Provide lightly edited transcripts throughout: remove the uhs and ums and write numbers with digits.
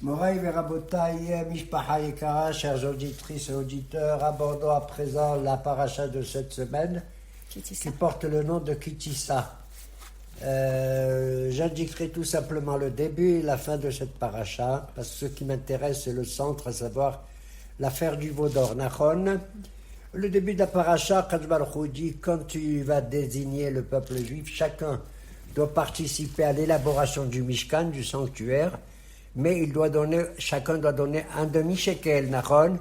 Moraï Verabotaï, Mishpaha Yekara, chères auditrices et auditeurs, abordons à présent la paracha de cette semaine qui porte le nom de Kitissa. J'indiquerai tout simplement le début et la fin de cette paracha, parce que ce qui m'intéresse c'est le centre, à savoir l'affaire du veau d'or. Nachon. Le début de la paracha, Kadosh Baruch Hu dit, quand tu vas désigner le peuple juif, chacun doit participer à l'élaboration du Mishkan, du sanctuaire, mais chacun doit donner un demi-shekel, Nachon,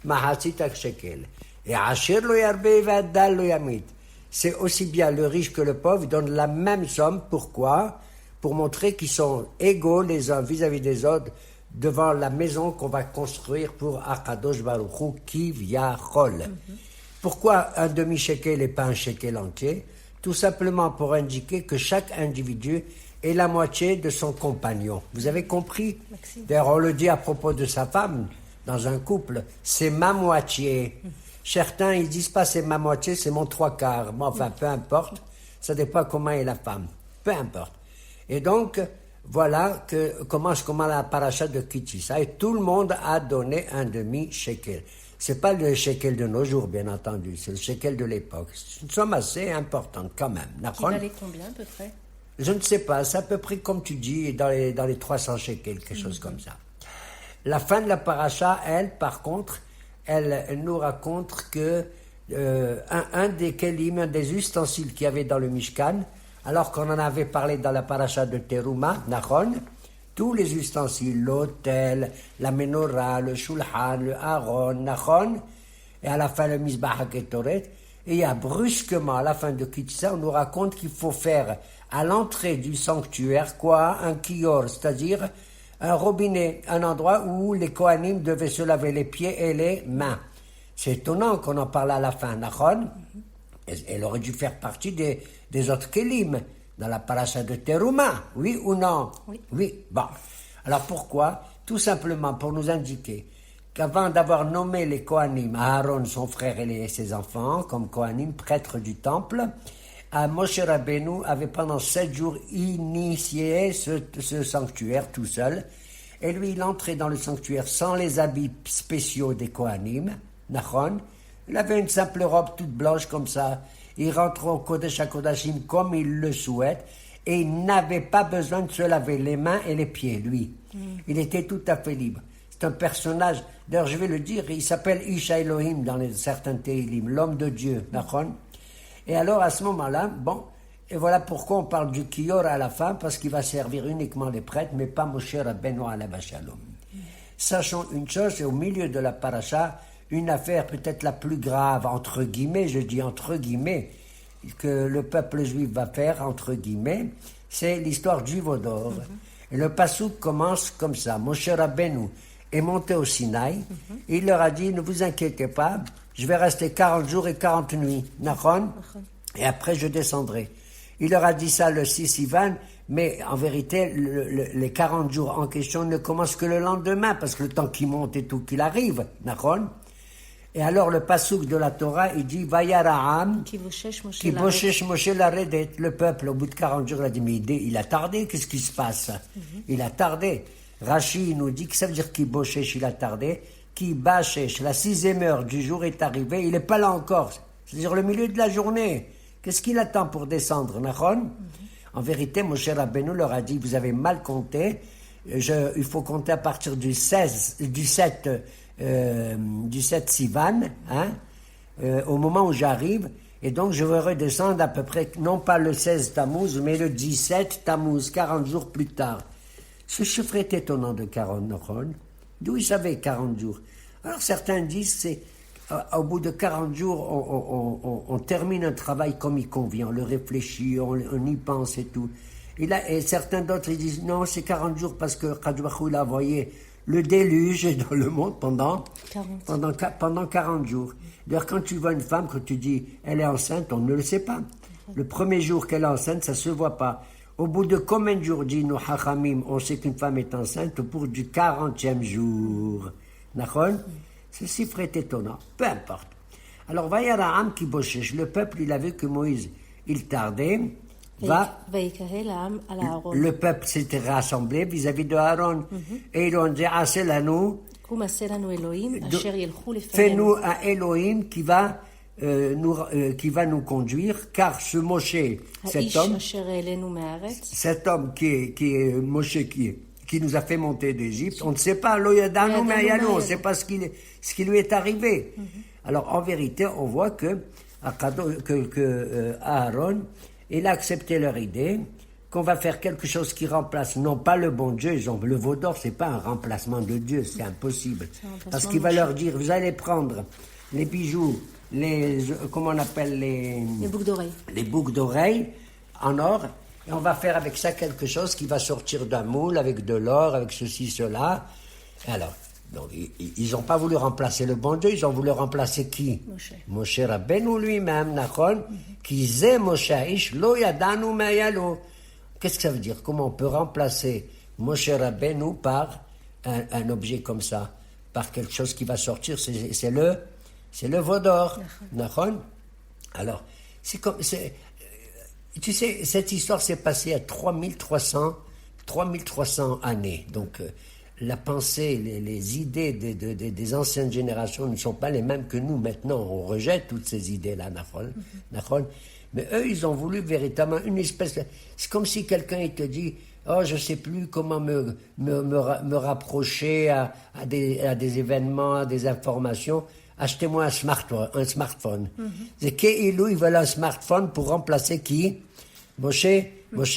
Mahatzit shekel. Et Asher lo yarbe v'adal lo yamit. C'est aussi bien le riche que le pauvre, ils donnent la même somme. Pourquoi? Pour montrer qu'ils sont égaux les uns vis-à-vis des autres devant la maison qu'on va construire pour Akadosh Baruch Hu Kivyachol. Pourquoi un demi-shekel et pas un shekel entier? Tout simplement pour indiquer que chaque individu est la moitié de son compagnon. Vous avez compris? D'ailleurs, on le dit à propos de sa femme, dans un couple, c'est ma moitié. Certains, ils disent pas c'est ma moitié, c'est mon trois quarts. Bon, enfin, peu importe. Ça dépend comment est la femme. Peu importe. Et donc, voilà comment la paracha de Kitissa. Et tout le monde a donné un demi-shekel. C'est pas le shekel de nos jours, bien entendu. C'est le shekel de l'époque. C'est une somme assez importante, quand même. Qui valait combien, à peu près? Je ne sais pas. C'est à peu près, comme tu dis, dans les 300 shekels, quelque chose comme ça. La fin de la paracha, elle, par contre, elle nous raconte que un des kelim, un des ustensiles qu'il y avait dans le Mishkan, alors qu'on en avait parlé dans la paracha de Teruma, Nachon, tous les ustensiles, l'autel, la menorah, le shulchan, le haron, Nachon, et à la fin le Mizbah HaKetoret, et il y a brusquement, à la fin de Kitissa, on nous raconte qu'il faut faire à l'entrée du sanctuaire, un kior, c'est-à-dire un robinet, un endroit où les Kohanim devaient se laver les pieds et les mains. C'est étonnant qu'on en parle à la fin, Nachon. Elle aurait dû faire partie des autres Kélim, dans la paracha de Teruma, oui ou non? Oui. Bon. Alors pourquoi? Tout simplement pour nous indiquer qu'avant d'avoir nommé les Kohanim, Aaron, son frère et ses enfants, comme Kohanim, prêtres du temple, Moshe Rabbeinu avait pendant 7 jours initié ce sanctuaire tout seul. Et lui, il entrait dans le sanctuaire sans les habits spéciaux des Kohanim, Nachon. Il avait une simple robe toute blanche comme ça. Il rentre au Kodesh HaKodashim comme il le souhaite. Et il n'avait pas besoin de se laver les mains et les pieds, lui. Il était tout à fait libre. C'est un personnage, d'ailleurs je vais le dire, il s'appelle Isha Elohim dans certains Tehillim, l'homme de Dieu, Nachon. Et alors, à ce moment-là, et voilà pourquoi on parle du Kior à la fin, parce qu'il va servir uniquement les prêtres, mais pas Moshe Rabbeinu alav shalom. Sachons une chose, c'est au milieu de la paracha, une affaire peut-être la plus grave, entre guillemets, je dis entre guillemets, que le peuple juif va faire, entre guillemets, c'est l'histoire du veau d'or. Et le passouk commence comme ça. Moshe Rabbeinu est monté au Sinaï, et il leur a dit, ne vous inquiétez pas, je vais rester 40 jours et 40 nuits, Nachon, et après je descendrai. Il leur a dit ça le 6 Sivan, mais en vérité, les 40 jours en question ne commencent que le lendemain, parce que le temps qu'il monte et tout, qu'il arrive, Nachon. Et alors le passouk de la Torah, il dit, Vayara'am, qui boshesh Moshe laredet, le peuple, au bout de 40 jours, il a dit, mais il a tardé, qu'est-ce qui se passe? Il a tardé. Rashi nous dit que ça veut dire qu'il boshesh, il a tardé. Qui bâchesh, la 6e heure du jour est arrivée, il n'est pas là encore. C'est-à-dire le milieu de la journée. Qu'est-ce qu'il attend pour descendre, Nachon? En vérité, Moshe Rabbeinu leur a dit, vous avez mal compté, il faut compter à partir du 7 Sivan, au moment où j'arrive, et donc je vais redescendre à peu près, non pas le 16 Tammuz, mais le 17 Tammuz, 40 jours plus tard. Ce chiffre est étonnant de 40, Nachon. D'où ils savaient 40 jours. Alors certains disent c'est au bout de 40 jours on termine un travail comme il convient, on le réfléchit, on y pense et tout. Et certains d'autres ils disent non, c'est 40 jours parce que Kadosh Baruch Hu il a envoyé le déluge dans le monde pendant 40 jours. D'ailleurs quand tu vois une femme, quand tu dis elle est enceinte, on ne le sait pas. Le premier jour qu'elle est enceinte, ça se voit pas. Au bout de combien de jours, dit nos hachamim, on sait qu'une femme est enceinte au bout du 40e jour. Nachon? Ce chiffre est étonnant. Peu importe. Alors, Vayara'am qui boshesh, le peuple, il a vu que Moïse, il tardait. va. ויקהל העם על הארון. Le peuple s'était rassemblé vis-à-vis de Aaron. Et ils ont dit, assez là nous, קום עשה לנו אלוהים אשר ילכו לפנינו. fais-nous un Elohim qui va nous conduire, car ce Moshe, האיש אשר העלינו מהארץ. cet homme qui est Moshe, qui nous a fait monter d'Égypte, on ne sait pas, lo yadanu ma'yanu, on ne sait pas ce qui lui est arrivé. Alors en vérité, on voit que Aaron, il a accepté leur idée, qu'on va faire quelque chose qui remplace non pas le bon Dieu, le veau d'or, c'est pas un remplacement de Dieu, c'est impossible. Parce qu'il va leur dire, vous allez prendre les bijoux, comment on appelle les boucles d'oreilles. Les boucles d'oreilles en or, et on va faire avec ça quelque chose qui va sortir d'un moule, avec de l'or, avec ceci, cela. Alors, donc, ils n'ont pas voulu remplacer le bon Dieu, ils ont voulu remplacer qui? Moshe Rabbeinu lui-même, Nachon, qui zé Moshe Ish, lo yadanu ma'yalo. Qu'est-ce que ça veut dire? Comment on peut remplacer Moshe Rabbeinu par un objet comme ça, par quelque chose qui va sortir? C'est le veau d'or. Nachon. Alors, tu sais, cette histoire s'est passée à 3300 années. Donc, la pensée, les idées des anciennes générations ne sont pas les mêmes que nous. Maintenant, on rejette toutes ces idées-là, Nachon. Mais eux, ils ont voulu véritablement une espèce de... C'est comme si quelqu'un il te dit, oh, je ne sais plus comment me rapprocher à des événements, à des informations. Achetez-moi un smartphone. C'est qu'ils veulent un smartphone pour remplacer qui? Moshe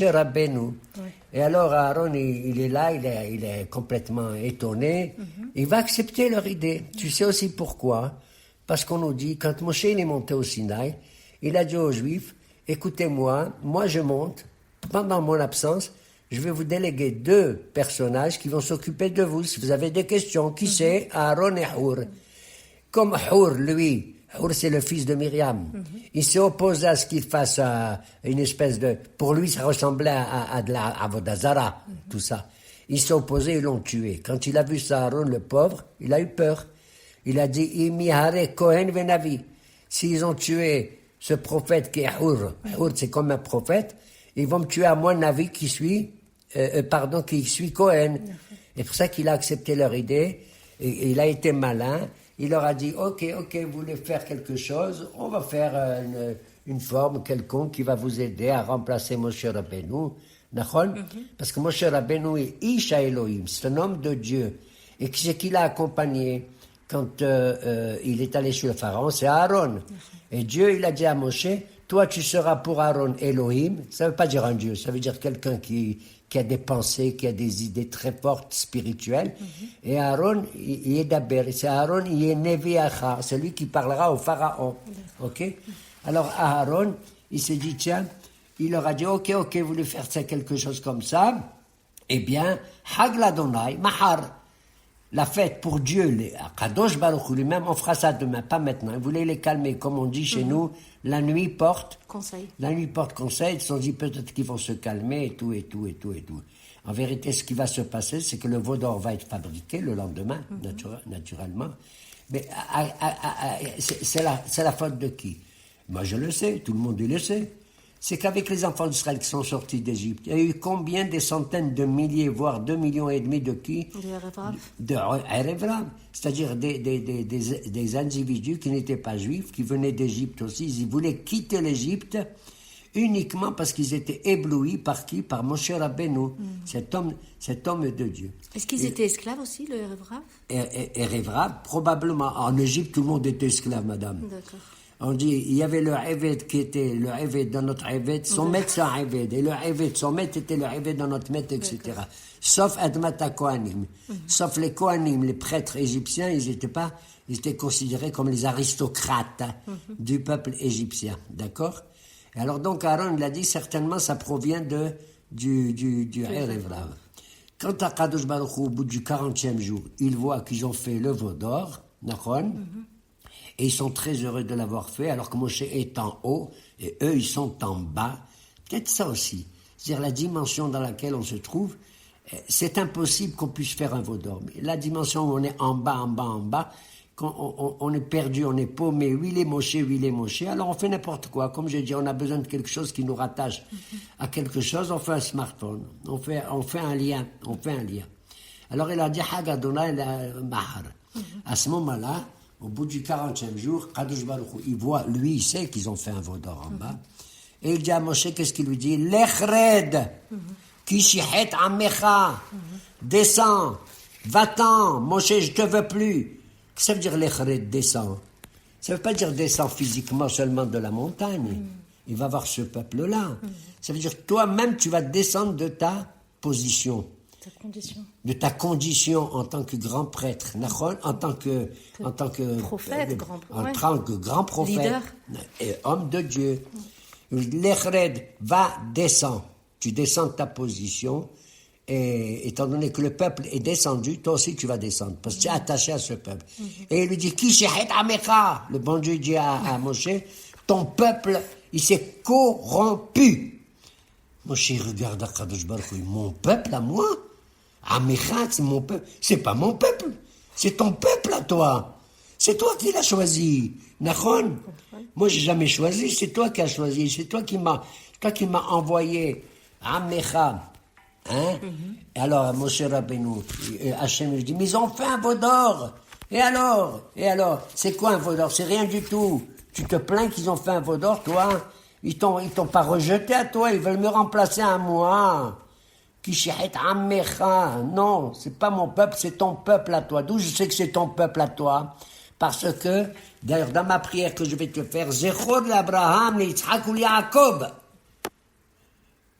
Rabbeinu. Ouais. Et alors Aaron, il est là, il est complètement étonné. Il va accepter leur idée. Tu sais aussi pourquoi? Parce qu'on nous dit, quand Moshe est monté au Sinaï, il a dit aux Juifs, écoutez-moi, moi je monte, pendant mon absence, je vais vous déléguer 2 personnages qui vont s'occuper de vous. Si vous avez des questions, qui c'est? Aaron et Hur. Comme Hur, lui, Hur c'est le fils de Myriam, il s'est opposé à ce qu'il fasse une espèce de... Pour lui, ça ressemblait à de la Avodazara, tout ça. Il s'est opposé, ils l'ont tué. Quand il a vu ça, Aaron, le pauvre, il a eu peur. Il a dit, Imihare Kohen Venavi. S'ils ont tué ce prophète qui est Hur c'est comme un prophète, ils vont me tuer à moi, Navi, qui suit Kohen. C'est pour ça qu'il a accepté leur idée, et il a été malin. Il leur a dit, ok, vous voulez faire quelque chose, on va faire une forme quelconque qui va vous aider à remplacer Moshe Rabbeinu. Parce que Moshe Rabbeinu est Isha Elohim, c'est un homme de Dieu. Et qui c'est qui l'a accompagné quand il est allé chez le pharaon? C'est Aaron. Et Dieu, il a dit à Moshe, toi tu seras pour Aaron Elohim. Ça ne veut pas dire un Dieu, ça veut dire quelqu'un qui a des pensées, qui a des idées très fortes, spirituelles. Et Aaron, il est d'Aber. C'est Aaron, il est Neviacha, c'est lui qui parlera au pharaon. Ok? Alors Aaron, il s'est dit, tiens, il leur a dit, ok, vous voulez faire ça, quelque chose comme ça. Eh bien, Hag l'Adonai, Mahar, la fête pour Dieu, Kadosh Baruch Hu lui-même, on fera ça demain, pas maintenant. Il voulait les calmer, comme on dit chez nous, la nuit porte conseil. La nuit porte conseil, ils se sont dit peut-être qu'ils vont se calmer et tout. En vérité, ce qui va se passer, c'est que le veau d'or va être fabriqué le lendemain, naturellement. Mais c'est la faute de qui? Moi, je le sais, tout le monde le sait. C'est qu'avec les enfants d'Israël qui sont sortis d'Égypte, il y a eu combien des centaines de milliers, voire 2,5 millions de qui? De Erev Rav. C'est-à-dire des individus qui n'étaient pas juifs, qui venaient d'Égypte aussi. Ils voulaient quitter l'Égypte uniquement parce qu'ils étaient éblouis par qui? Par Moshe Rabbeinu, cet homme de Dieu. Est-ce qu'ils étaient esclaves aussi, le Erev Rav? Erev Rav, probablement. En Égypte, tout le monde était esclave, madame. D'accord. On dit, il y avait le Eved qui était le Eved dans notre Eved, son maître c'est un Eved, et le Eved, son maître était le Eved dans notre maître, etc. Sauf Admata Kohanim. Sauf les Kohanim, les prêtres égyptiens, ils étaient considérés comme les aristocrates du peuple égyptien, d'accord? Et alors donc Aaron l'a dit, certainement ça provient du Erev Rav. Quand à Kadosh Baruch Hu, au bout du 40e jour, ils voient qu'ils ont fait le veau d'or, d'accord? Et ils sont très heureux de l'avoir fait, alors que Moshe est en haut, et eux, ils sont en bas. Peut-être ça aussi. C'est-à-dire la dimension dans laquelle on se trouve, c'est impossible qu'on puisse faire un veau d'or. Mais la dimension où on est en bas, quand on est perdu, on est paumé, huilé moché, alors on fait n'importe quoi. Comme j'ai dit, on a besoin de quelque chose qui nous rattache à quelque chose, on fait un smartphone, on fait un lien. Alors il a dit, Hagadona il a mahar. À ce moment-là, au bout du 40e jour, Kadosh Baruch Hu, il voit, lui, il sait qu'ils ont fait un veau d'or en bas. Et il dit à Moshe, qu'est-ce qu'il lui dit? Lechred, Kishihet Amecha, descends, va-t'en, Moshe, je te veux plus. Qu'est-ce que ça veut dire Lechred, descends? Ça ne veut pas dire descends physiquement seulement de la montagne. Il va voir ce peuple-là. Ça veut dire que toi-même, tu vas descendre de ta position. De ta condition en tant que grand prêtre, en tant que prophète, grand prophète, leader. Et homme de Dieu. L'Echred va descendre. Tu descends de ta position, et étant donné que le peuple est descendu, toi aussi tu vas descendre, parce que tu es attaché à ce peuple. Et il lui dit, Kishehet Amecha, le bon Dieu dit à Moshe, ton peuple, il s'est corrompu. Moshe regarde à Kadosh Baruch Hu, mon peuple à moi? Amecha, c'est mon peuple. C'est pas mon peuple, c'est ton peuple à toi. C'est toi qui l'as choisi. Nachon? Moi, j'ai jamais choisi, c'est toi qui as choisi. C'est toi qui m'as envoyé. Amecha. Hein? Alors, Moshe Rabbeinu, Hachem lui dit, mais ils ont fait un veau d'or. Et alors? C'est quoi un veau d'or? C'est rien du tout. Tu te plains qu'ils ont fait un veau d'or, toi? Ils t'ont pas rejeté à toi, ils veulent me remplacer à moi. Kishehet Amecha. Non, c'est pas mon peuple, c'est ton peuple à toi. D'où je sais que c'est ton peuple à toi? Parce que, d'ailleurs, dans ma prière que je vais te faire, Zechor l'Abraham, l'Yitzhak ou l'Yaakov.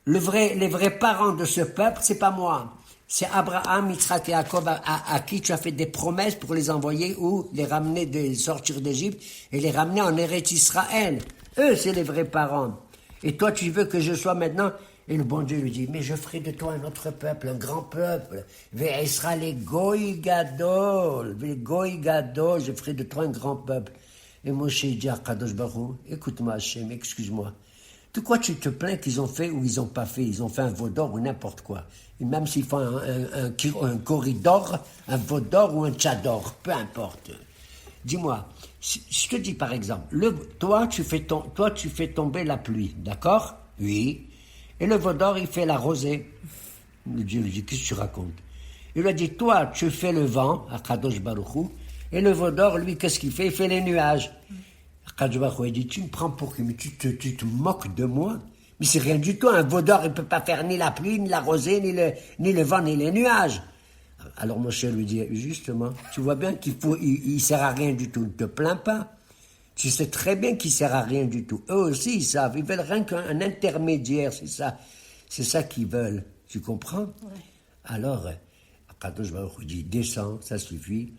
Les vrais parents de ce peuple, c'est pas moi. C'est Abraham, Yitzhak et Yaakov à qui tu as fait des promesses pour les envoyer ou les ramener, sortir d'Égypte et les ramener en Eretz Israël. Eux, c'est les vrais parents. Et toi, tu veux que je sois maintenant... Et le bon Dieu lui dit, mais je ferai de toi un autre peuple, un grand peuple. Ve'esra le goy gadol, je ferai de toi un grand peuple. Et Moshe dit à Kadosh Baruch Hu, écoute-moi Hachem, excuse-moi. De quoi tu te plains qu'ils ont fait ou ils n'ont pas fait? Ils ont fait un veau d'or ou n'importe quoi. Et même s'ils font un corridor, un veau d'or ou un tchador, peu importe. Dis-moi, je te dis par exemple, toi tu fais tomber la pluie, d'accord? Oui. Et le veau d'or, il fait la rosée. Le Dieu lui dit, qu'est-ce que tu racontes? Il lui a dit, toi, tu fais le vent, à Kadosh Baruch Hu, et le veau d'or, lui, qu'est-ce qu'il fait? Il fait les nuages. Kadosh Baruch Hu, il dit, tu me prends pour qui? Mais tu te moques de moi? Mais c'est rien du tout, un veau d'or, il ne peut pas faire ni la pluie, ni la rosée, ni le vent, ni les nuages. Alors Moshe lui dit, justement, tu vois bien il sert à rien du tout, ne te plains pas. Tu sais très bien qu'il ne sert à rien du tout. Eux aussi, ils savent. Ils veulent rien qu'un intermédiaire, c'est ça. C'est ça qu'ils veulent. Tu comprends? Ouais. Alors, Kadosh Baruch Hu dit, descends, ça suffit.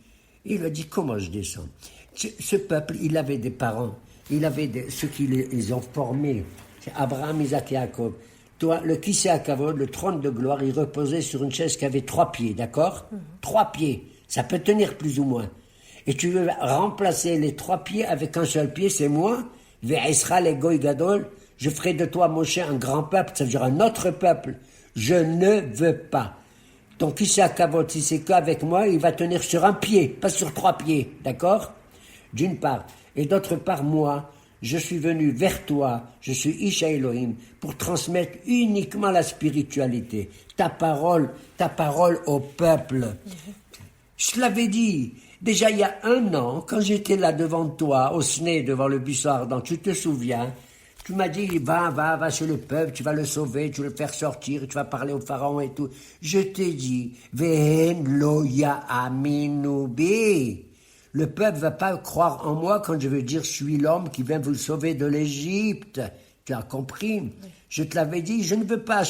Il a dit, comment je descends? Ce peuple, il avait des parents. Il avait ceux qui les ont formés. C'est Abraham, Isaac et Jacob. Toi, le Kisei HaKavod, le trône de gloire, il reposait sur une chaise qui avait 3 pieds, d'accord? 3 pieds. Ça peut tenir plus ou moins. Et tu veux remplacer les 3 pieds avec un seul pied, c'est moi. Ve'esra le goy gadol. Je ferai de toi, Moshe, un grand peuple, ça veut dire un autre peuple. Je ne veux pas. Ton Kisei HaKavod, si c'est qu'avec moi, il va tenir sur un pied, pas sur 3 pieds, d'accord? D'une part. Et d'autre part, moi, je suis venu vers toi, je suis Isha Elohim, pour transmettre uniquement la spiritualité. Ta parole au peuple. Je te l'avais dit. Déjà, il y a 1 an, quand j'étais là devant toi, au Sné, devant le buisson ardent, tu te souviens, tu m'as dit, va chez le peuple, tu vas le sauver, tu vas le faire sortir, tu vas parler au pharaon et tout. Je t'ai dit, Vehen lo ya'aminu bi. Le peuple va pas croire en moi quand je veux dire, je suis l'homme qui vient vous sauver de l'Égypte. Tu as compris? Oui. Je te l'avais dit, je ne veux pas,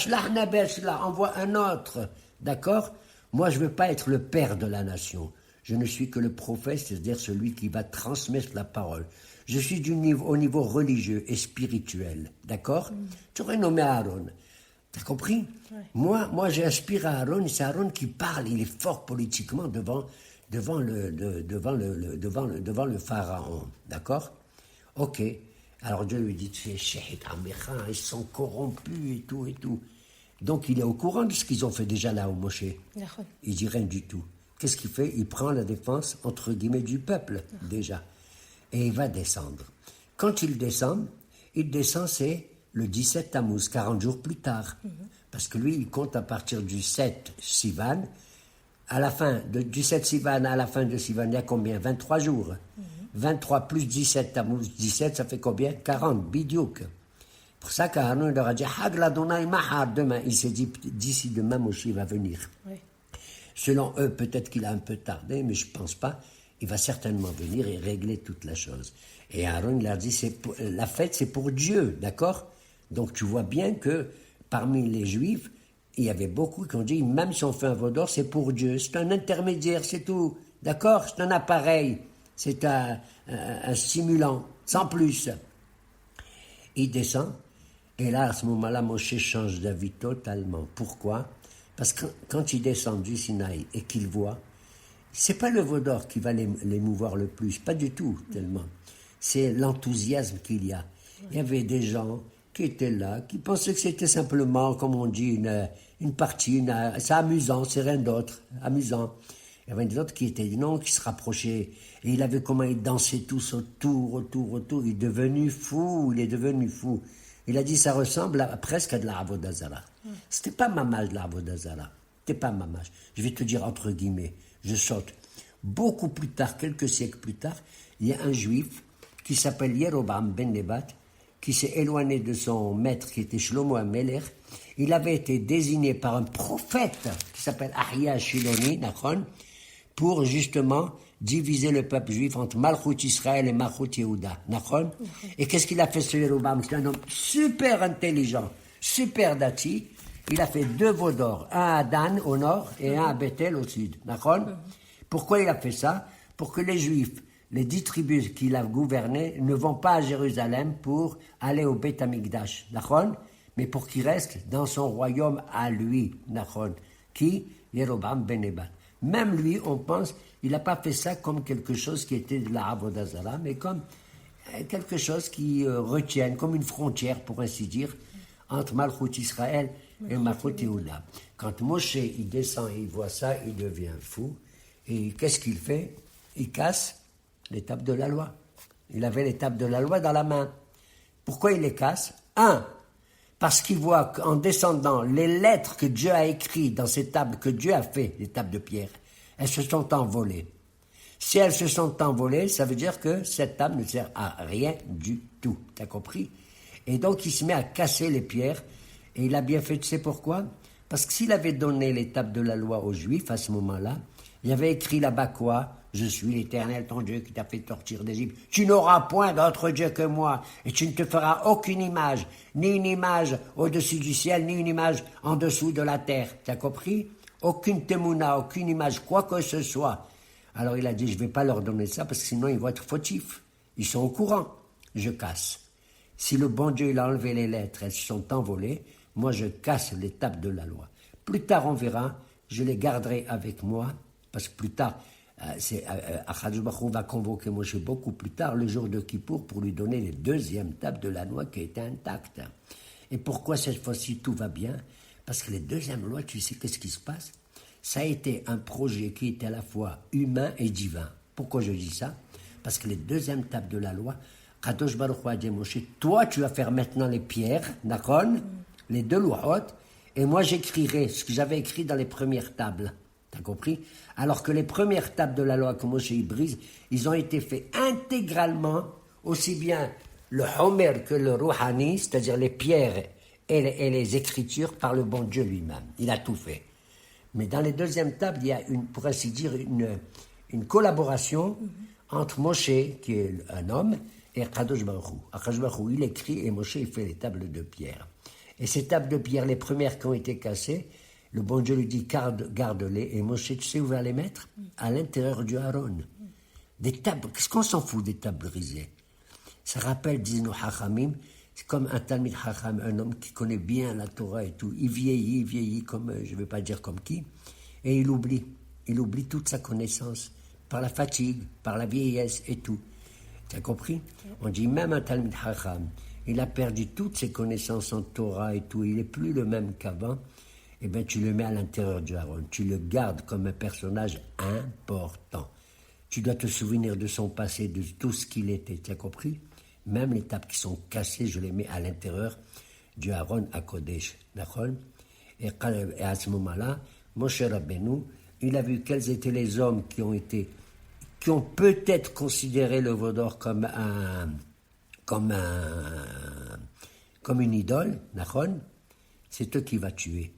envoie un autre. D'accord? Moi, je veux pas être le père de la nation. Je ne suis que le prophète, c'est-à-dire celui qui va transmettre la parole. Je suis au niveau religieux et spirituel, d'accord? Tu aurais nommé Aaron. T'as compris? Ouais. Moi, j'inspire à Aaron, et c'est Aaron qui parle, il est fort politiquement devant le pharaon, d'accord? Ok. Alors Dieu lui dit, ils sont corrompus et tout. Donc il est au courant de ce qu'ils ont fait déjà là au Moshe. Il dit rien du tout. qu'est-ce qu'il fait? Il prend la défense, entre guillemets, du peuple, déjà. Et il va descendre. Quand il descend, c'est le 17 Tammuz, 40 jours plus tard. Parce que lui, il compte à partir du 7 Sivan. À la fin, du 7 Sivan à la fin de Sivan, il y a combien? 23 jours. 23 plus 17 Tammuz, 17, ça fait combien? 40, bidiouk. Pour ça qu'Aaron leur a dit, Hagla Donai Mahar, demain. Il s'est dit, d'ici demain, Moshe va venir. Oui. Selon eux, peut-être qu'il a un peu tardé, mais je ne pense pas. Il va certainement venir et régler toute la chose. Et Aaron leur dit, la fête, c'est pour Dieu, d'accord? Donc tu vois bien que parmi les Juifs, il y avait beaucoup qui ont dit, même si on fait un veau d'or, c'est pour Dieu. C'est un intermédiaire, c'est tout. D'accord? C'est un appareil. C'est un stimulant, sans plus. Il descend. Et là, à ce moment-là, Moshe change d'avis totalement. Pourquoi? Parce que quand il descend du Sinaï et qu'il voit, c'est pas le veau d'or qui va l'émouvoir le plus, pas du tout, tellement. C'est l'enthousiasme qu'il y a. Il y avait des gens qui étaient là, qui pensaient que c'était simplement, comme on dit, une partie, c'est amusant, c'est rien d'autre, amusant. Il y avait d'autres qui étaient non, qui se rapprochaient. Et il avait comment ils dansaient tous autour. Il est devenu fou. Il a dit, ça ressemble presque à de la Avodah Zarah. C'était pas mamage de la Avodah Zarah. C'était pas mamage. Je vais te dire entre guillemets, je saute. Beaucoup plus tard, quelques siècles plus tard, il y a un juif qui s'appelle Yeroboam ben Nebat, qui s'est éloigné de son maître qui était Shlomo HaMelech. Il avait été désigné par un prophète qui s'appelle Ahia Shiloni, Nachon, pour justement diviser le peuple juif entre Malchut Israël et Malchut Yehuda. Nachon. Et qu'est-ce qu'il a fait ce Yeroboam? C'est un homme super intelligent, super dati. Il a fait 2 veaux d'or, un à Dan au nord et un à Bethel au sud. Nachon. Pourquoi il a fait ça? Pour que les Juifs, les 10 tribus qu'il a gouvernées, ne vont pas à Jérusalem pour aller au Beth Amikdash. Nachon. Mais pour qu'il reste dans son royaume à lui. Nachon. Qui? Yeroboam ben Nebat. Même lui, on pense, il n'a pas fait ça comme quelque chose qui était de la Avodah Zarah, mais comme quelque chose qui retienne, comme une frontière, pour ainsi dire, entre Malchut Israël et Malchut Yehuda. Quand Moshe, il descend et il voit ça, il devient fou. Et qu'est-ce qu'il fait? Il casse les tables de la loi. Il avait les tables de la loi dans la main. Pourquoi il les casse? Parce qu'il voit qu'en descendant, les lettres que Dieu a écrites dans ces tables, que Dieu a fait, les tables de pierre, elles se sont envolées. Si elles se sont envolées, ça veut dire que cette table ne sert à rien du tout. T'as compris? Et donc il se met à casser les pierres, et il a bien fait, tu sais pourquoi? Parce que s'il avait donné les tables de la loi aux Juifs à ce moment-là, il y avait écrit là-bas quoi? Je suis l'Éternel, ton Dieu, qui t'a fait sortir d'Égypte. Tu n'auras point d'autre Dieu que moi, et tu ne te feras aucune image, ni une image au-dessus du ciel, ni une image en dessous de la terre. Tu as compris? Aucune témouna, aucune image, quoi que ce soit. Alors il a dit, je ne vais pas leur donner ça, parce que sinon ils vont être fautifs. Ils sont au courant. Je casse. Si le bon Dieu il a enlevé les lettres, elles se sont envolées, moi je casse les tables de la loi. Plus tard on verra, je les garderai avec moi, parce que plus tard, Akadosh Baruch Hu va convoquer Moshe beaucoup plus tard, le jour de Kippour, pour lui donner les 2e tables de la loi qui étaient intactes. Et pourquoi cette fois-ci tout va bien? Parce que les 2e lois, tu sais qu'est-ce qui se passe? Ça a été un projet qui était à la fois humain et divin. Pourquoi je dis ça? Parce que les 2e tables de la loi, Akadosh Baruch Hu a dit Moshe, toi tu vas faire maintenant les pierres, d'accord? Les 2 lois hautes, et moi j'écrirai ce que j'avais écrit dans les premières tables. T'as compris? Alors que les premières tables de la loi que Moshe y brise, ils ont été faits intégralement, aussi bien le Homer que le Rouhani, c'est-à-dire les pierres et les écritures par le bon Dieu lui-même. Il a tout fait. Mais dans les 2e tables, il y a pour ainsi dire une collaboration entre Moshe, qui est un homme, et Akadosh Baruch Hu. Akadosh Baruch Hu, il écrit et Moshe il fait les tables de pierre. Et ces tables de pierre, les premières qui ont été cassées, le bon Dieu lui dit, garde-les. Et Moshe, tu sais où va les mettre? À l'intérieur du Aaron. Des tables, qu'est-ce qu'on s'en fout des tables brisées? Ça rappelle, disent nos Hachamim, c'est comme un Talmid Hacham, un homme qui connaît bien la Torah et tout. Il vieillit comme, je ne vais pas dire comme qui, et il oublie toute sa connaissance, par la fatigue, par la vieillesse et tout. Tu as compris? On dit même un Talmid Hacham, il a perdu toutes ses connaissances en Torah et tout, il n'est plus le même qu'avant. eh bien tu le mets à l'intérieur du Aaron. Tu le gardes comme un personnage important. Tu dois te souvenir de son passé, de tout ce qu'il était. Tu as compris? Même les tables qui sont cassées, je les mets à l'intérieur du Aaron à Kodesh. D'accord? Et à ce moment-là, Moshe Rabbeinu, il a vu quels étaient les hommes qui ont peut-être considéré le veau d'or comme une idole, Nachon. C'est eux qui va tuer.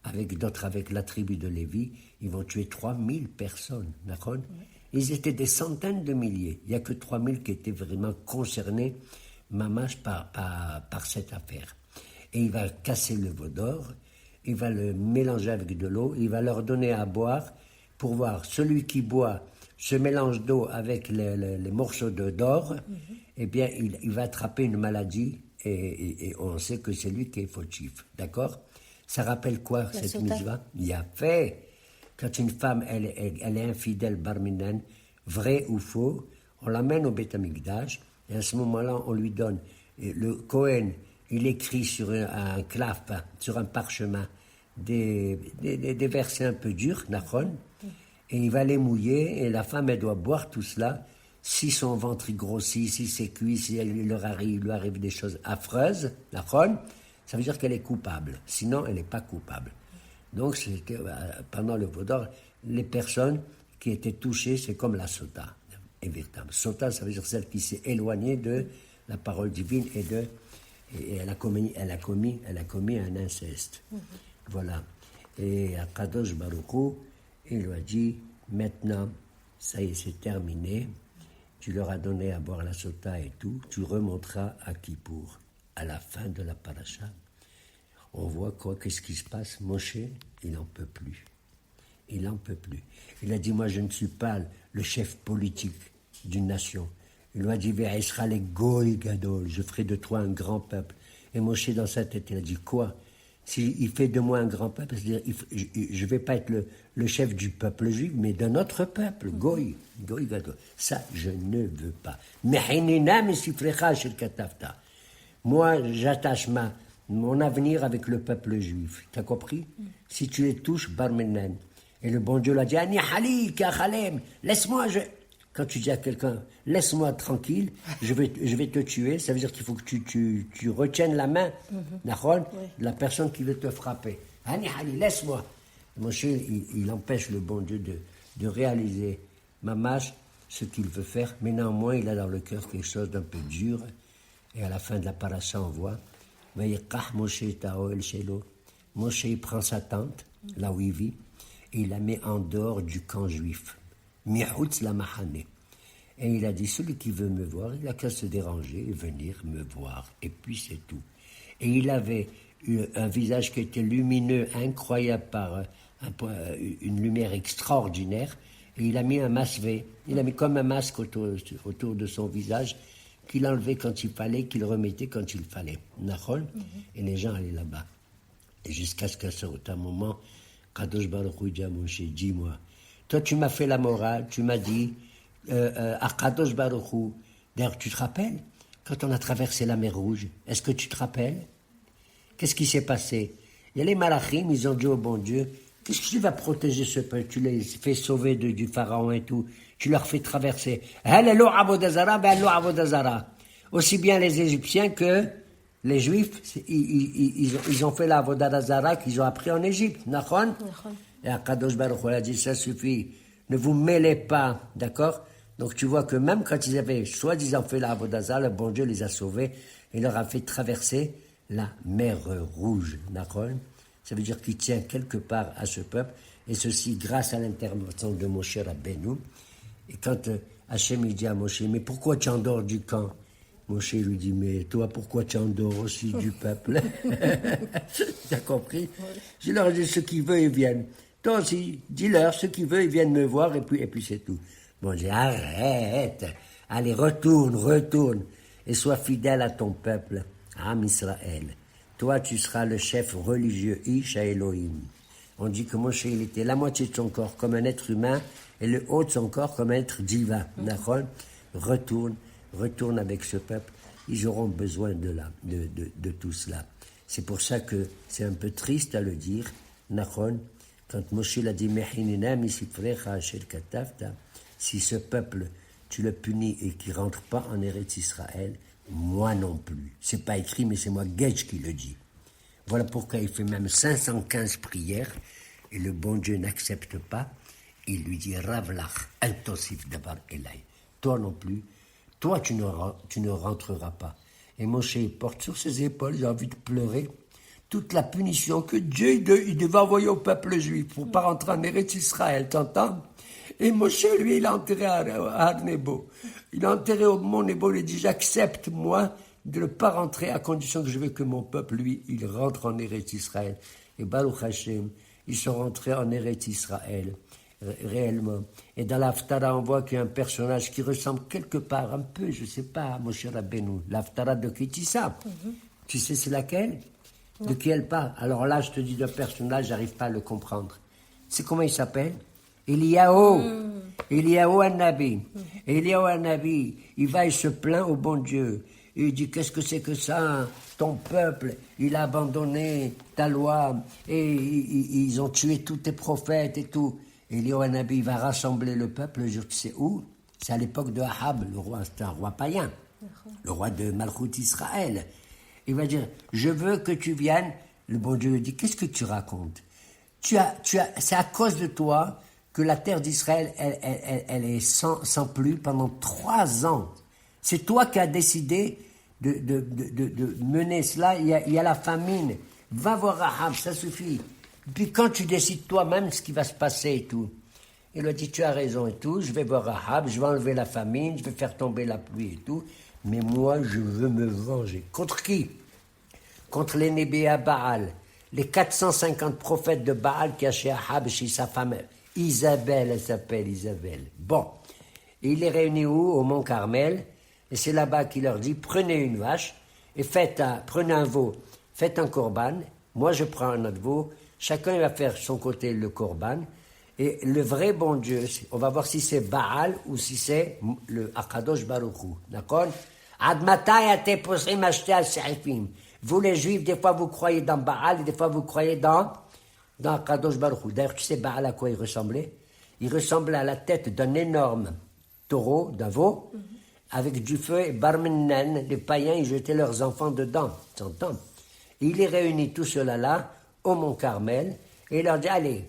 Avec d'autres, avec la tribu de Lévi, ils vont tuer 3000 personnes, Nachon. Ils étaient des centaines de milliers. Il n'y a que 3000 qui étaient vraiment concernés, mamash, par cette affaire. Et il va casser le veau d'or, il va le mélanger avec de l'eau, il va leur donner à boire pour voir celui qui boit ce mélange d'eau avec les morceaux d'or, eh bien, il va attraper une maladie et on sait que c'est lui qui est fautif. D'accord? Ça rappelle quoi, cette mitzvah? Il y a fait. Quand une femme, elle est infidèle, barminen, vrai ou faux, on l'amène au Beth Amikdash, et à ce moment-là, on lui donne, le Kohen, il écrit sur un claf, sur un parchemin, des versets un peu durs, Nachon, et il va les mouiller, et la femme, elle doit boire tout cela. Si son ventre grossit, si ses cuisses, si il lui arrive des choses affreuses, Nachon, ça veut dire qu'elle est coupable. Sinon, elle n'est pas coupable. Donc, pendant le veau d'or, les personnes qui étaient touchées, c'est comme la sota, véritable. Sota, ça veut dire celle qui s'est éloignée de la parole divine et elle a commis un inceste. Voilà. Et à Kadosh Baruch Hu, il lui a dit, maintenant, ça y est, c'est terminé. Tu leur as donné à boire la sota et tout. Tu remonteras à Kippour, à la fin de la paracha. On voit quoi, qu'est-ce qui se passe? Moshe, il n'en peut plus. Il n'en peut plus. Il a dit, moi je ne suis pas le chef politique d'une nation. Il lui a dit, Ve'esra le goy gadol, je ferai de toi un grand peuple. Et Moshe dans sa tête, il a dit, quoi? S'il fait de moi un grand peuple, c'est-à-dire, je ne vais pas être le chef du peuple juif, mais d'un autre peuple, goy gadol. Ça, je ne veux pas. Moi, j'attache mon avenir avec le peuple juif. Tu as compris? Si tu les touches, barmenen. Et le bon Dieu l'a dit, Ani hali, kachalem, laisse-moi, quand tu dis à quelqu'un, laisse-moi tranquille, je vais te tuer, ça veut dire qu'il faut que tu retiennes la main, la personne qui veut te frapper. Ani hali, laisse-moi. Moshe, il empêche le bon Dieu de réaliser, mamash, ce qu'il veut faire, mais néanmoins, il a dans le cœur quelque chose d'un peu dur. Et à la fin de la paracha, on voit, Moshe prend sa tente, là où il vit, et il la met en dehors du camp juif. Mihutz la mahane. Et il a dit, celui qui veut me voir, il n'a qu'à se déranger et venir me voir. Et puis c'est tout. Et il avait un visage qui était lumineux, incroyable, par une lumière extraordinaire. Et il a mis un masvé. Il a mis comme un masque autour de son visage, qu'il enlevait quand il fallait, qu'il remettait quand il fallait. Et les gens allaient là-bas. Et jusqu'à ce qu'à un moment, Kadosh Baruch Hu dit à Moshe, dis-moi, toi tu m'as fait la morale, tu m'as dit, à Kadosh Baruch Hu, d'ailleurs tu te rappelles, quand on a traversé la mer Rouge, est-ce que tu te rappelles? Qu'est-ce qui s'est passé? Il y a les malachim, ils ont dit au bon Dieu, qu'est-ce que tu vas protéger ce peuple? Tu les fais sauver du pharaon et tout. Tu leur fais traverser. Aussi bien les Égyptiens que les Juifs, ils ont fait la Avodah qu'ils ont appris en Égypte. Nachon? Et Akadosh Baruch Hu a dit, ça suffit. Ne vous mêlez pas, d'accord? Donc tu vois que même quand ils avaient soi-disant fait la Avodah Zarah, le bon Dieu les a sauvés et leur a fait traverser la mer Rouge. Nachon? Ça veut dire qu'il tient quelque part à ce peuple, et ceci grâce à l'intervention de Moshe Rabbeinu. Et quand Hachem dit à Moshe, mais pourquoi tu en dehors du camp? Moshe lui dit, mais toi, pourquoi tu en dehors aussi du peuple? Tu as compris? Je leur dis, ceux qui veulent, ils viennent. Toi aussi, dis-leur, ceux qui veulent, ils viennent me voir, et puis c'est tout. Bon, j'ai arrête. Allez, retourne, et sois fidèle à ton peuple, Am Israël. Toi, tu seras le chef religieux, Ish à Elohim. On dit que Moshe, il était la moitié de son corps comme un être humain, et le haut de son corps comme un être divin. D'accord? Retourne avec ce peuple. Ils auront besoin de tout cela. C'est pour ça que c'est un peu triste à le dire, Nachon, quand Moshe l'a dit, Mechinina misifrecha asher katavta, si ce peuple, tu le punis et qu'il ne rentre pas en Eretz Israël, moi non plus. C'est pas écrit, mais c'est moi, Getch, qui le dit. Voilà pourquoi il fait même 515 prières, et le bon Dieu n'accepte pas. Il lui dit, Ravlach, intensif d'abord Elai. Toi non plus, toi tu ne rentreras pas. Et Moshe porte sur ses épaules, j'ai envie de pleurer, toute la punition que Dieu il devait envoyer au peuple juif pour ne pas rentrer en Eretz Israël, t'entends? Et Moshe, lui, il est enterré à Ar-Nebo. Il est enterré au mont Nebo, il dit, j'accepte, moi, de ne pas rentrer à condition que je veux que mon peuple, lui, il rentre en Eretz Israël. Et Baruch Hashem, ils sont rentrés en Eretz Israël, réellement. Et dans l'Haftara, on voit qu'il y a un personnage qui ressemble quelque part, un peu, je ne sais pas, à Moshe Rabbeinu, l'Haftara de Kétissa. Tu sais c'est laquelle? De qui elle parle? Alors là, je te dis, le personnage, j'arrive pas à le comprendre. C'est comment il s'appelle? Eliyahu Hanabi. Eliyahu Hanabi, il va et se plaint au bon Dieu. Il dit, qu'est-ce que c'est que ça? Ton peuple, il a abandonné ta loi et ils ont tué tous tes prophètes et tout. Eliyahu Hanabi, il va rassembler le peuple, tu sais où? C'est à l'époque de Ahab, le roi, c'était un roi païen, le roi de Malchut Israël. Il va dire, je veux que tu viennes. Le bon Dieu lui dit, qu'est-ce que tu racontes? C'est à cause de toi que la terre d'Israël, elle est sans pluie pendant 3 ans. C'est toi qui as décidé de mener cela. Il y a la famine. Va voir Ahab, ça suffit. Puis quand tu décides toi-même ce qui va se passer et tout. Il lui a dit, tu as raison et tout, je vais voir Ahab, je vais enlever la famine, je vais faire tomber la pluie et tout. Mais moi, je veux me venger. Contre qui? Contre les Nébé à Baal. Les 450 prophètes de Baal qui a chez Ahab, chez sa femme Isabelle, elle s'appelle Isabelle. Bon, et il les réunit où? Au Mont Carmel, et c'est là-bas qu'il leur dit, prenez une vache, et prenez un veau, faites un korban, moi je prends un autre veau, chacun va faire son côté le korban, et le vrai bon Dieu, on va voir si c'est Baal ou si c'est le Akadosh Baruch Hu, d'accord? Ad matai ate posrim acheter al se'ifim. Vous les Juifs, des fois vous croyez dans Baal, et des fois vous croyez dans Kadosh Baruch Hu. D'ailleurs, tu sais Baal à quoi il ressemblait? Il ressemblait à la tête d'un énorme taureau, d'un veau, avec du feu, et Barmenan, les païens, ils jetaient leurs enfants dedans, t'entends? Il les réunit tout cela là, au Mont Carmel, et il leur dit, allez,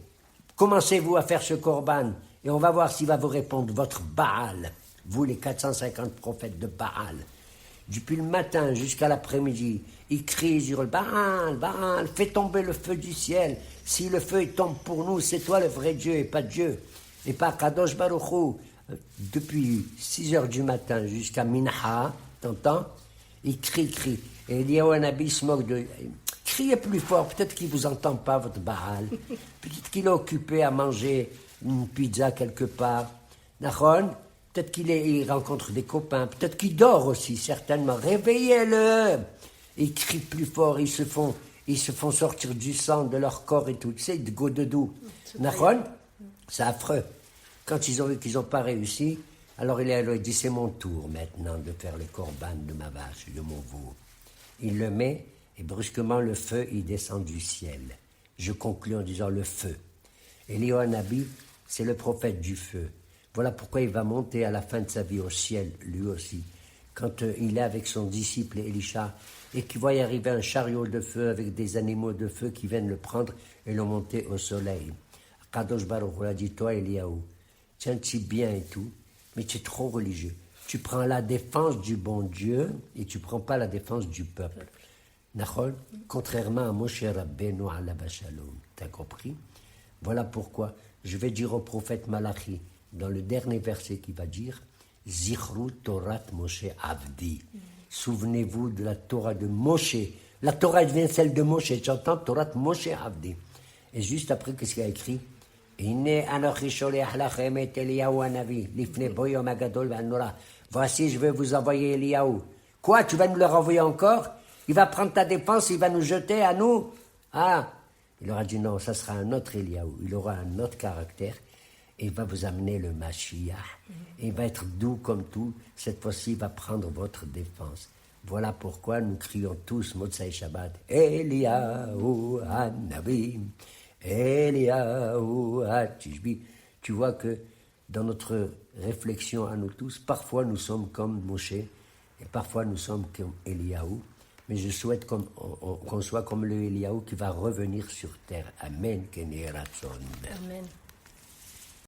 commencez-vous à faire ce korban, et on va voir s'il va vous répondre, votre Baal, vous les 450 prophètes de Baal. Depuis le matin jusqu'à l'après-midi, ils crient, ils hurlent, Baal, Baal, fais tomber le feu du ciel. Si le feu il tombe pour nous, c'est toi le vrai Dieu et pas Dieu. Et pas Kadosh Baruch Hu. Depuis 6 heures du matin jusqu'à Minha, t'entends? Ils crient. Et Eliyahu Hanabi se moque de... Criez plus fort, peut-être qu'il ne vous entend pas, votre Baal. Peut-être qu'il est occupé à manger une pizza quelque part. Nachon? Peut-être qu'il rencontre des copains, peut-être qu'il dort aussi, certainement. Réveillez-le! Ils crient plus fort, ils se font sortir du sang de leur corps et tout. Tu sais, de godedou. Nachon? C'est affreux. Quand ils ont vu qu'ils n'ont pas réussi, alors il dit, c'est mon tour maintenant de faire le korban de ma vache, de mon veau. Il le met, et brusquement le feu, il descend du ciel. Je conclus en disant le feu. Eliyahu Hanabi, c'est le prophète du feu. Voilà pourquoi il va monter à la fin de sa vie au ciel, lui aussi. Quand il est avec son disciple Elisha, et qu'il voit y arriver un chariot de feu avec des animaux de feu qui viennent le prendre et le monter au soleil. Kadosh Baruch Hu a dit, toi Eliyahu, tiens-tu bien et tout, mais tu es trop religieux. Tu prends la défense du bon Dieu et tu ne prends pas la défense du peuple. Nachol, contrairement à Moshe Rabbeinu alav shalom. T'as compris? Voilà pourquoi je vais dire au prophète Malachi, dans le dernier verset qui va dire Zichru Torat Moshe Avdi. Souvenez-vous de la Torah de Moshe. La Torah devient celle de Moshe. J'entends Torat Moshe Avdi. Et juste après, qu'est-ce qu'il a écrit? Voici, je vais vous envoyer Eliyahu. Quoi, tu vas nous le renvoyer encore? Il va prendre ta défense, il va nous jeter à nous? Ah, il leur a dit non, ça sera un autre Eliyahu. Il aura un autre caractère. Et il va vous amener le Mashiach. Et il va être doux comme tout. Cette fois-ci, il va prendre votre défense. Voilà pourquoi nous crions tous Motzai Shabbat. Eliyahu Hanavi. Eliyahu Hatishbi. Tu vois que dans notre réflexion à nous tous, parfois nous sommes comme Moshe et parfois nous sommes comme Eliyahu. Mais je souhaite qu'on soit comme le Eliyahu qui va revenir sur terre. Amen. Amen.